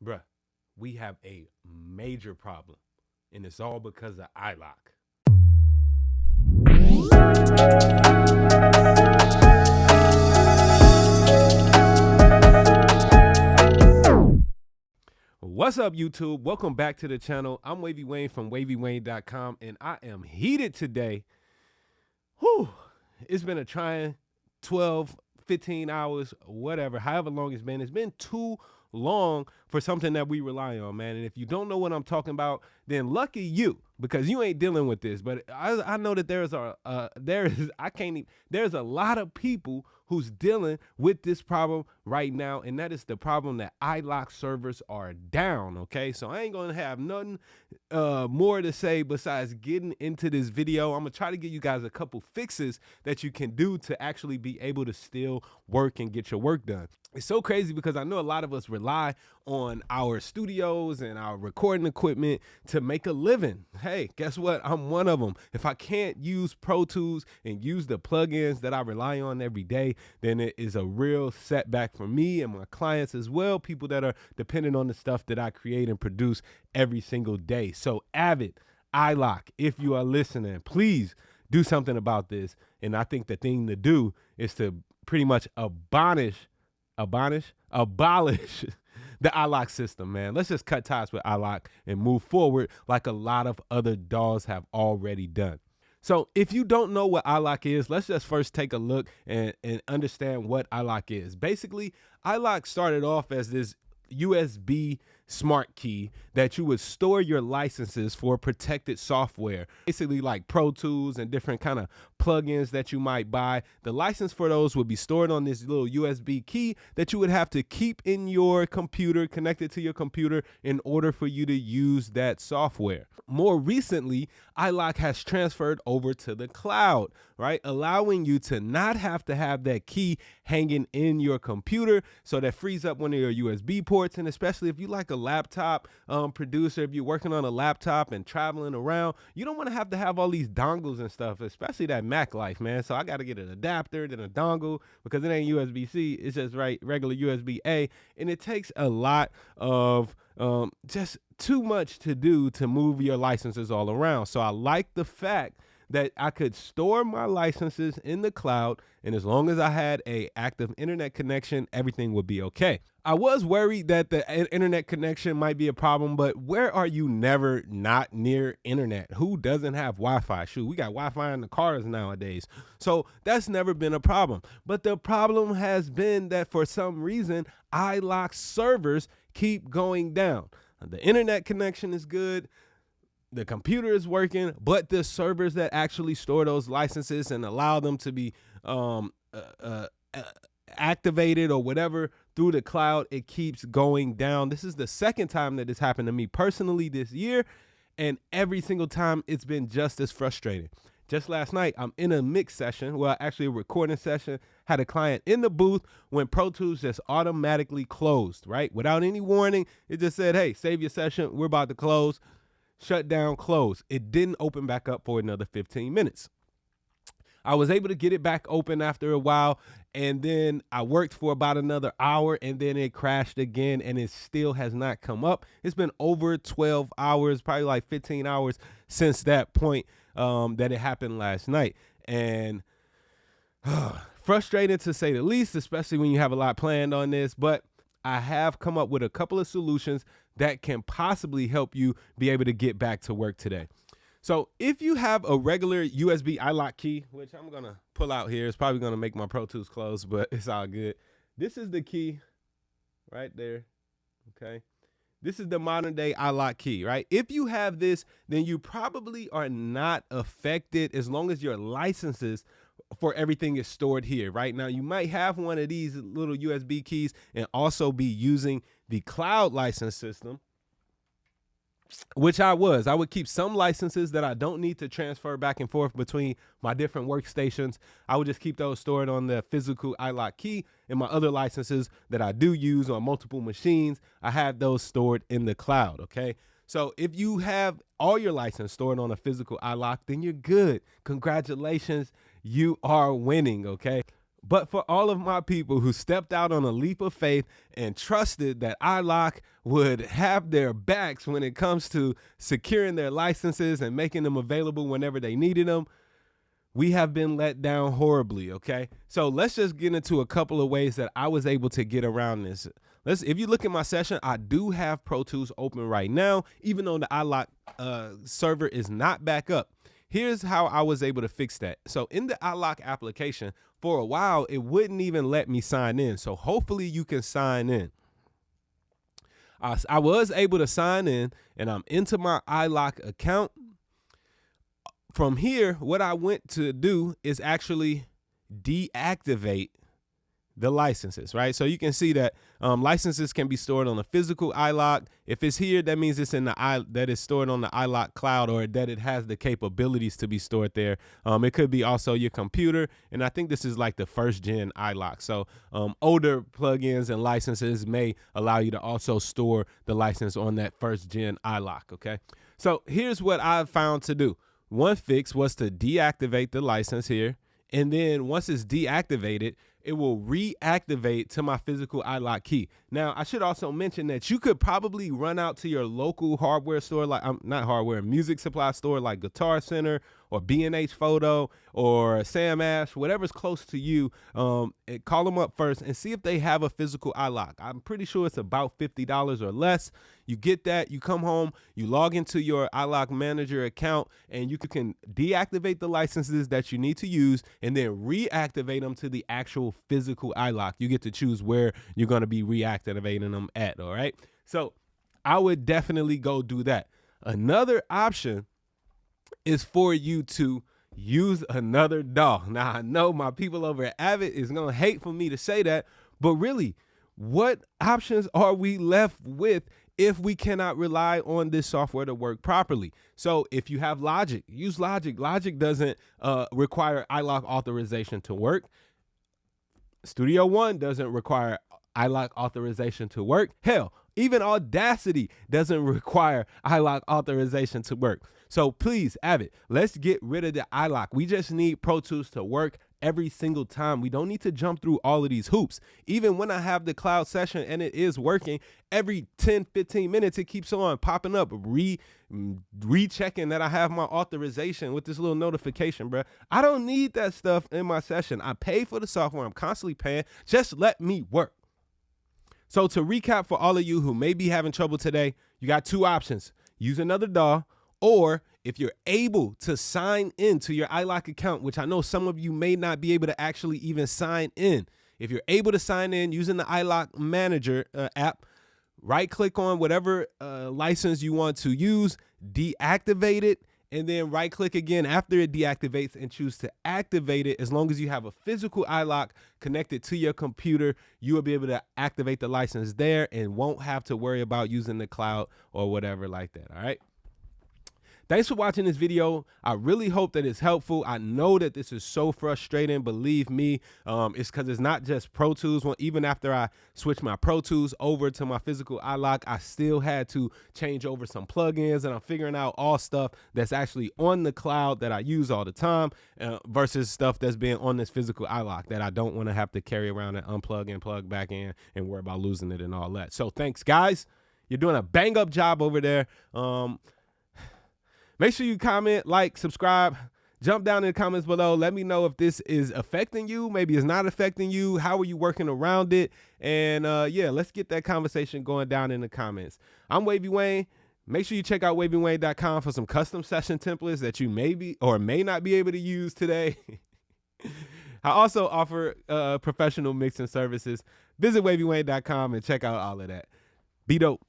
Bruh, we have a major problem, and it's all because of iLok. What's up, YouTube? Welcome back to the channel. I'm Wavy Wayne from WavyWayne.com, and I am heated today. Whew, it's been a trying 12, 15 hours, whatever, however long it's been. It's been too long for something that we rely on, man. And if you don't know what I'm talking about, then lucky you, because you ain't dealing with this. But I know that there's a lot of people who's dealing with this problem right now, and that is the problem that iLok servers are down. Okay, so I ain't gonna have nothing more to say besides getting into this video. I'm gonna try to give you guys a couple fixes that you can do to actually be able to still work and get your work done. It's so crazy because I know a lot of us rely on our studios and our recording equipment to make a living. Hey, guess what? I'm one of them. If I can't use Pro Tools and use the plugins that I rely on every day, then it is a real setback for me and my clients as well, people that are dependent on the stuff that I create and produce every single day. So Avid, iLok, if you are listening, please do something about this. And I think the thing to do is to pretty much abolish the iLok system, man. Let's just cut ties with iLok and move forward like a lot of other DAWs have already done. So if you don't know what iLok is, let's just first take a look and understand what iLok is. Basically, iLok started off as this USB smart key that you would store your licenses for protected software, basically like Pro Tools and different kind of plugins that you might buy. The license for those would be stored on this little USB key that you would have to keep in your computer, connected to your computer, in order for you to use that software. More recently, iLok has transferred over to the cloud, right? Allowing you to not have to have that key hanging in your computer. So that frees up one of your USB ports. And especially if you like a laptop producer, if you're working on a laptop and traveling around, you don't want to have all these dongles and stuff, especially that Mac life, man. So I got to get an adapter, then a dongle, because it ain't USB-C, it's just regular USB-A, and it takes a lot of just too much to do to move your licenses all around. So I like the fact that I could store my licenses in the cloud, and as long as I had a active internet connection, everything would be okay. I was worried that the internet connection might be a problem, but where are you never not near internet? Who doesn't have Wi-Fi? Shoot, we got Wi-Fi in the cars nowadays. So that's never been a problem. But the problem has been that for some reason, iLok servers keep going down. The internet connection is good, the computer is working, but the servers that actually store those licenses and allow them to be activated or whatever through the cloud, it keeps going down. This is the second time that this happened to me personally this year, and every single time it's been just as frustrating. Just last night, I'm in a mix session, well, actually a recording session, had a client in the booth when Pro Tools just automatically closed, right? Without any warning, it just said, hey, save your session, we're about to close. Shut down, close. It didn't open back up for another 15 minutes. I was able to get it back open after a while, and then I worked for about another hour, and then it crashed again, and it still has not come up. It's been over 12 hours, probably like 15 hours since that point that it happened last night. And frustrating to say the least, especially when you have a lot planned on this, but I have come up with a couple of solutions that can possibly help you be able to get back to work today. So if you have a regular USB iLok key, which I'm going to pull out here, it's probably going to make my Pro Tools close, but it's all good. This is the key right there, okay? This is the modern day iLok key, right? If you have this, then you probably are not affected as long as your licenses for everything is stored here. Right now, you might have one of these little USB keys and also be using the cloud license system, which I would keep some licenses that I don't need to transfer back and forth between my different workstations. I would just keep those stored on the physical iLok key, and my other licenses that I do use on multiple machines, I have those stored in the cloud, okay? So if you have all your license stored on a physical iLok, then you're good. Congratulations, you are winning, okay? But for all of my people who stepped out on a leap of faith and trusted that iLok would have their backs when it comes to securing their licenses and making them available whenever they needed them, we have been let down horribly, okay? So let's just get into a couple of ways that I was able to get around this. If you look at my session, I do have Pro Tools open right now, even though the iLok server is not back up. Here's how I was able to fix that. So in the iLok application, for a while, it wouldn't even let me sign in. So hopefully you can sign in. I was able to sign in, and I'm into my iLok account. From here, what I went to do is actually deactivate the licenses, right? So you can see that licenses can be stored on a physical iLok. If it's here, that means it's in the that it's stored on the iLok cloud, or that it has the capabilities to be stored there. It could be also your computer, and I think this is like the first gen iLok. So older plugins and licenses may allow you to also store the license on that first gen iLok. Okay, so here's what I found to do. One fix was to deactivate the license here, and then once it's deactivated, it will reactivate to my physical iLok key. Now, I should also mention that you could probably run out to your local hardware store, like not hardware, music supply store like Guitar Center or B&H Photo or Sam Ash, whatever's close to you. Call them up first and see if they have a physical iLok. I'm pretty sure it's about $50 or less. You get that, you come home, you log into your iLok manager account, and you can deactivate the licenses that you need to use and then reactivate them to the actual physical iLok. You get to choose where you're going to be reactivating them at, all right? So I would definitely go do that. Another option is for you to use another DAW. Now, I know my people over at Avid is going to hate for me to say that, but really, what options are we left with if we cannot rely on this software to work properly? So if you have Logic, use Logic. Logic doesn't require iLok authorization to work. Studio One doesn't require iLok authorization to work. Hell, even Audacity doesn't require iLok authorization to work. So please, Avid, let's get rid of the iLok. We just need Pro Tools to work every single time. We don't need to jump through all of these hoops. Even when I have the cloud session and it is working, every 10, 15 minutes, it keeps on popping up, rechecking that I have my authorization with this little notification, bro. I don't need that stuff in my session. I pay for the software. I'm constantly paying. Just let me work. So to recap for all of you who may be having trouble today, you got two options. Use another DAW, or if you're able to sign into your iLok account, which I know some of you may not be able to actually even sign in. If you're able to sign in using the iLok Manager app, right-click on whatever license you want to use, deactivate it, and then right-click again after it deactivates and choose to activate it. As long as you have a physical iLok connected to your computer, you will be able to activate the license there and won't have to worry about using the cloud or whatever like that, all right? Thanks for watching this video. I really hope that it's helpful. I know that this is so frustrating. Believe me, it's because it's not just Pro Tools. Even after I switched my Pro Tools over to my physical iLok, I still had to change over some plugins, and I'm figuring out all stuff that's actually on the cloud that I use all the time versus stuff that's being on this physical iLok that I don't want to have to carry around and unplug and plug back in and worry about losing it and all that. So thanks, guys. You're doing a bang-up job over there. Make sure you comment, like, subscribe, jump down in the comments below. Let me know if this is affecting you. Maybe it's not affecting you. How are you working around it? And yeah, let's get that conversation going down in the comments. I'm Wavy Wayne. Make sure you check out wavywayne.com for some custom session templates that you may be or may not be able to use today. I also offer professional mixing services. Visit wavywayne.com and check out all of that. Be dope.